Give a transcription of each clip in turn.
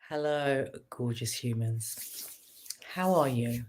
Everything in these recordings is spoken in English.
Hello, gorgeous humans. How are you?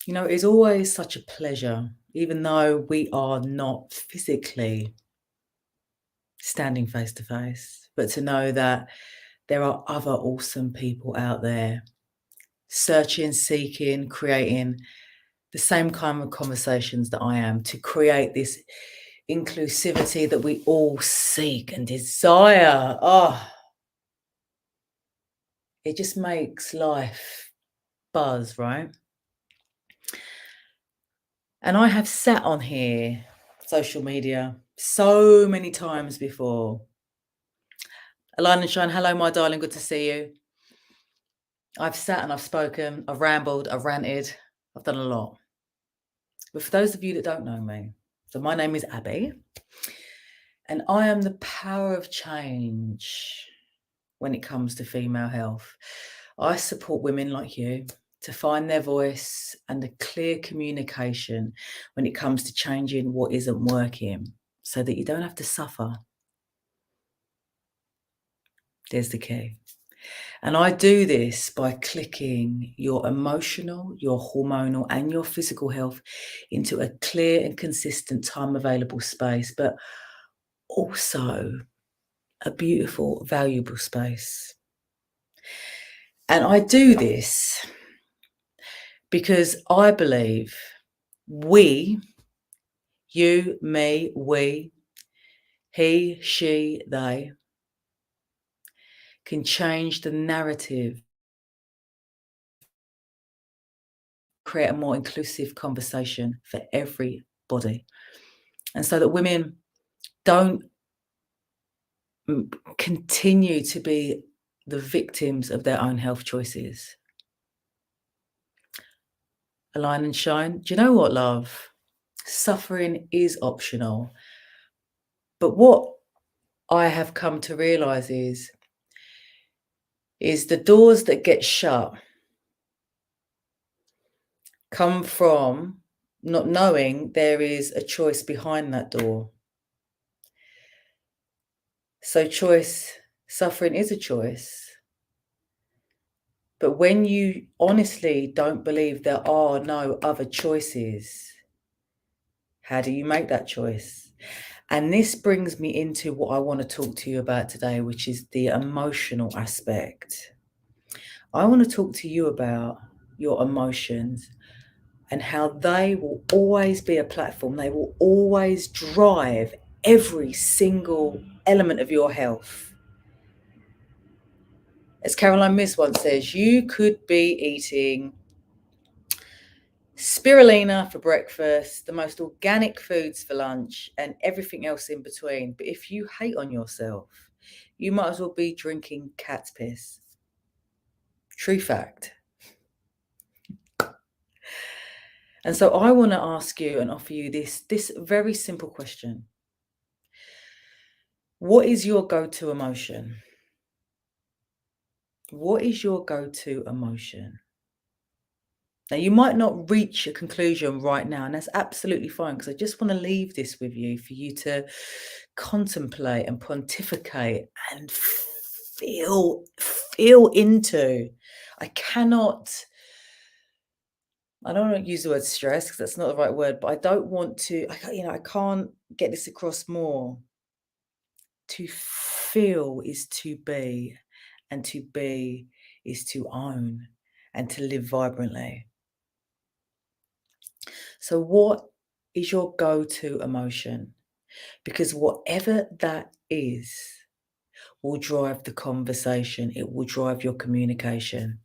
It's always such a pleasure, even though we are not physically standing face to face, but to know that there are other awesome people out there searching, seeking, creating the same kind of conversations that I am to create this inclusivity that we all seek and desire. Oh, it just makes life buzz, right? And I have sat on here, social media, so many times before. Align and shine, hello, my darling, good to see you. I've sat and I've spoken, I've rambled, I've ranted, I've done a lot. But for those of you that don't know me, so my name is Abi, and I am the power of change when it comes to female health. I support women like you to find their voice and a clear communication when it comes to changing what isn't working so that you don't have to suffer. There's the key. And I do this by clicking your emotional, your hormonal, and your physical health into a clear and consistent time available space, but also a beautiful, valuable space. And I do this because I believe we, you, me, we, he, she, they, can change the narrative, create a more inclusive conversation for everybody. And so that women don't continue to be the victims of their own health choices. Align and shine. Do you know what, love? Suffering is optional. But what I have come to realize is the doors that get shut come from not knowing there is a choice behind that door. So suffering is a choice. But when you honestly don't believe there are no other choices, how do you make that choice? And this brings me into what I want to talk to you about today, which is the emotional aspect. I want to talk to you about your emotions and how they will always be a platform. They will always drive every single element of your health. As Caroline Miss once says, you could be eating spirulina for breakfast, the most organic foods for lunch, and everything else in between. But if you hate on yourself, you might as well be drinking cat's piss. True fact. And so I want to ask you and offer you this very simple question. What is your go-to emotion? What is your go-to emotion? Now, you might not reach a conclusion right now, and that's absolutely fine, because I just want to leave this with you for you to contemplate and pontificate and feel into. I don't want to use the word stress because that's not the right word, but I don't want to, I can't get this across more. To feel is to be, and to be is to own and to live vibrantly. So what is your go-to emotion? Because whatever that is will drive the conversation. It will drive your communication.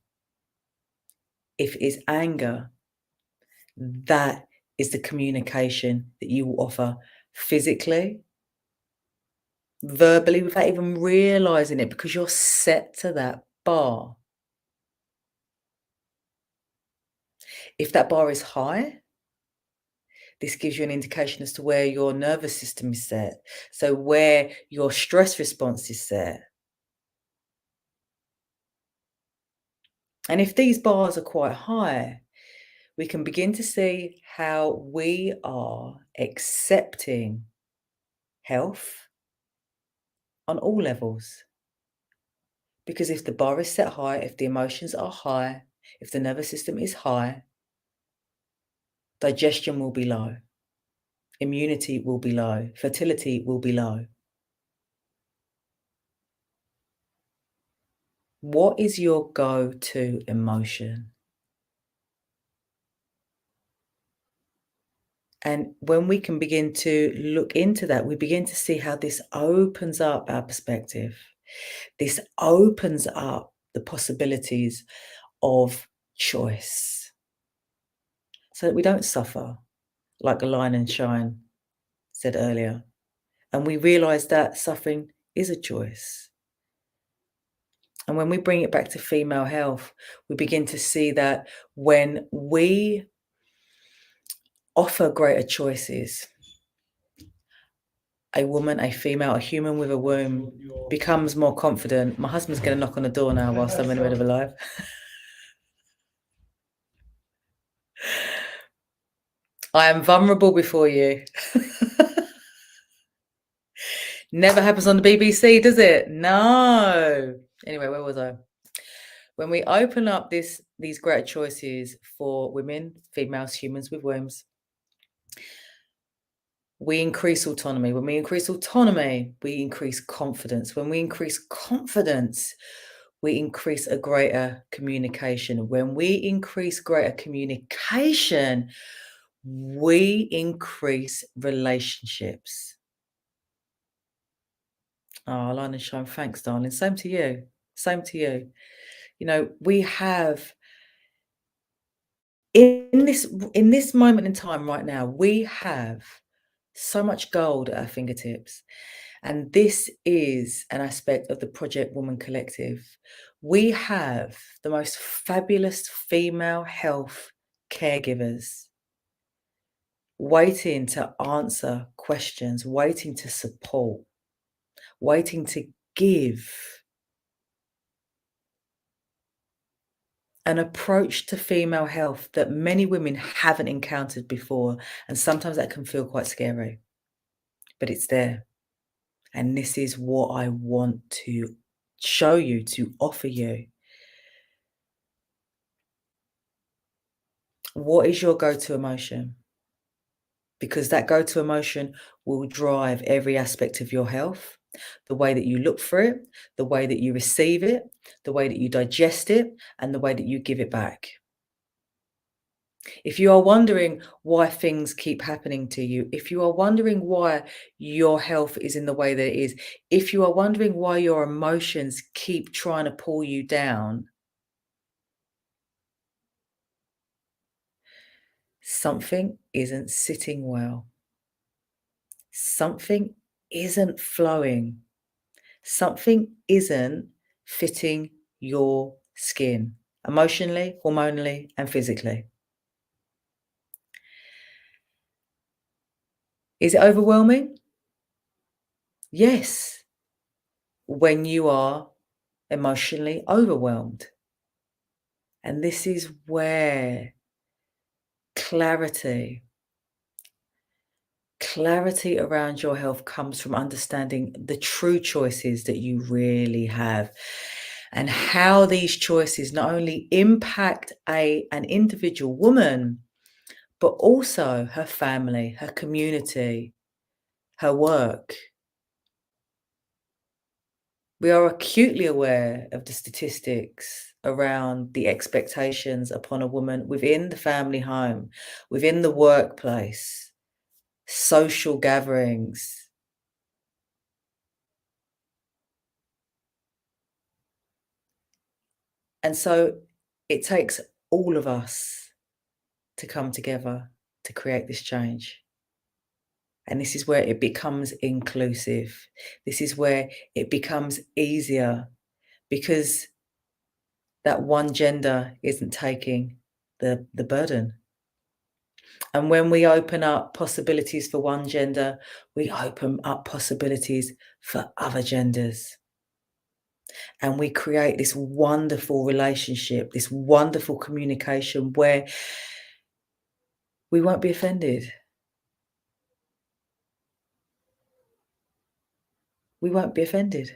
If it is anger, that is the communication that you will offer physically, verbally, without even realizing it, because you're set to that bar. If that bar is high, this gives you an indication as to where your nervous system is set, so where your stress response is set. And if these bars are quite high, we can begin to see how we are accepting health on all levels. Because if the bar is set high, if the emotions are high, if the nervous system is high, digestion will be low, immunity will be low, fertility will be low. What is your go-to emotion? And when we can begin to look into that, we begin to see how this opens up our perspective. This opens up the possibilities of choice so that we don't suffer, like Align and Shine said earlier. And we realize that suffering is a choice. And when we bring it back to female health, we begin to see that when we offer greater choices, a woman, a female, a human with a womb becomes more confident. My husband's going to knock on the door now whilst I'm in the middle of a live. I am vulnerable before you. Never happens on the BBC, does it? No. Anyway, where was I? When we open up these greater choices for women, females, humans with wombs, we increase autonomy. When we increase autonomy, we increase confidence. When we increase confidence, we increase a greater communication. When we increase greater communication, we increase relationships. Oh, Line and Shine, thanks, darling. Same to you. Same to you. You know, we have in this moment in time right now, we have so much gold at our fingertips. And this is an aspect of the Project Woman Collective. We have the most fabulous female health caregivers waiting to answer questions, waiting to support, waiting to give an approach to female health that many women haven't encountered before. And sometimes that can feel quite scary, but it's there. And this is what I want to show you, to offer you. What is your go-to emotion? Because that go-to emotion will drive every aspect of your health, the way that you look for it, the way that you receive it, the way that you digest it, and the way that you give it back. If you are wondering why things keep happening to you, if you are wondering why your health is in the way that it is, if you are wondering why your emotions keep trying to pull you down, something isn't sitting well. Something isn't flowing. Something isn't fitting your skin, emotionally, hormonally, and physically. Is it overwhelming? Yes, when you are emotionally overwhelmed. And this is where clarity around your health comes from understanding the true choices that you really have and how these choices not only impact an individual woman, but also her family, her community, her work. We are acutely aware of the statistics around the expectations upon a woman within the family home, within the workplace, social gatherings. And so it takes all of us to come together to create this change. And this is where it becomes inclusive. This is where it becomes easier because that one gender isn't taking the burden. And when we open up possibilities for one gender, we open up possibilities for other genders. And we create this wonderful relationship, this wonderful communication where we won't be offended. We won't be offended.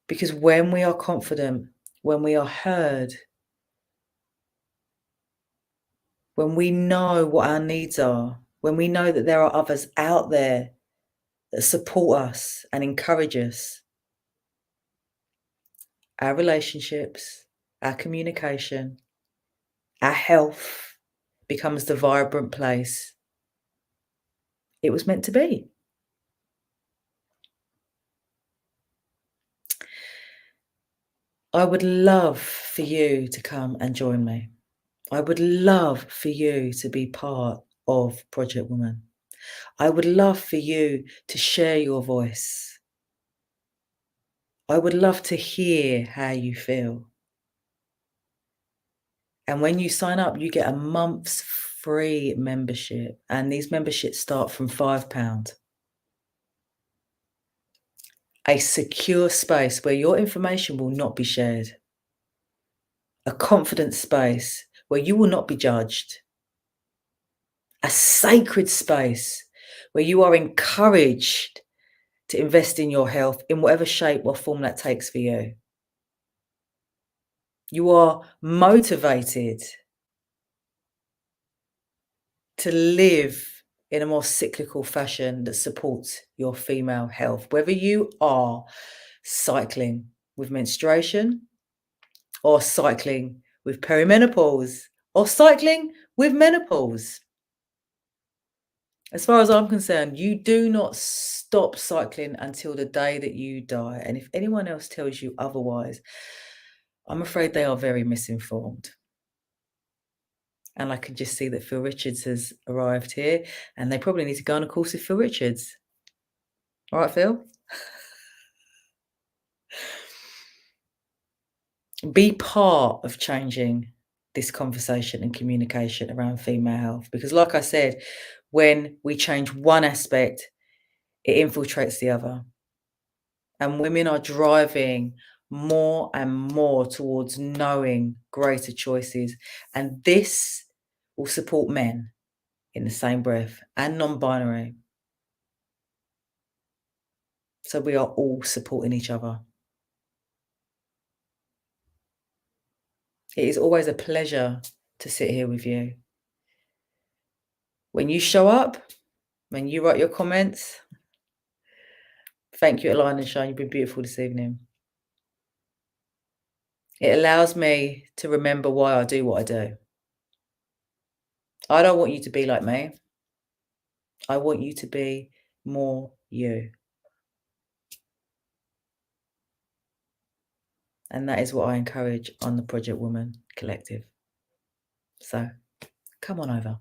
Because when we are confident, when we are heard, when we know what our needs are, when we know that there are others out there that support us and encourage us, our relationships, our communication, our health becomes the vibrant place it was meant to be. I would love for you to come and join me. I would love for you to be part of Project Woman. I would love for you to share your voice. I would love to hear how you feel. And when you sign up, you get a month's free membership. And these memberships start from £5. A secure space where your information will not be shared. A confident space where you will not be judged. A sacred space where you are encouraged to invest in your health in whatever shape or form that takes for you. You are motivated to live in a more cyclical fashion that supports your female health, whether you are cycling with menstruation or cycling with perimenopause or cycling with menopause. As far as I'm concerned, you do not stop cycling until the day that you die. And if anyone else tells you otherwise, I'm afraid they are very misinformed. And I can just see that Phil Richards has arrived here, and they probably need to go on a course with Phil Richards. All right, Phil? Be part of changing this conversation and communication around female health. Because like I said, when we change one aspect, it infiltrates the other. And women are driving more and more towards knowing greater choices. And this will support men in the same breath and non-binary. So we are all supporting each other. It is always a pleasure to sit here with you. When you show up, when you write your comments, thank you, Align and Shine. You've been beautiful this evening. It allows me to remember why I do what I do. I don't want you to be like me. I want you to be more you. And that is what I encourage on the Project Woman Collective. So come on over.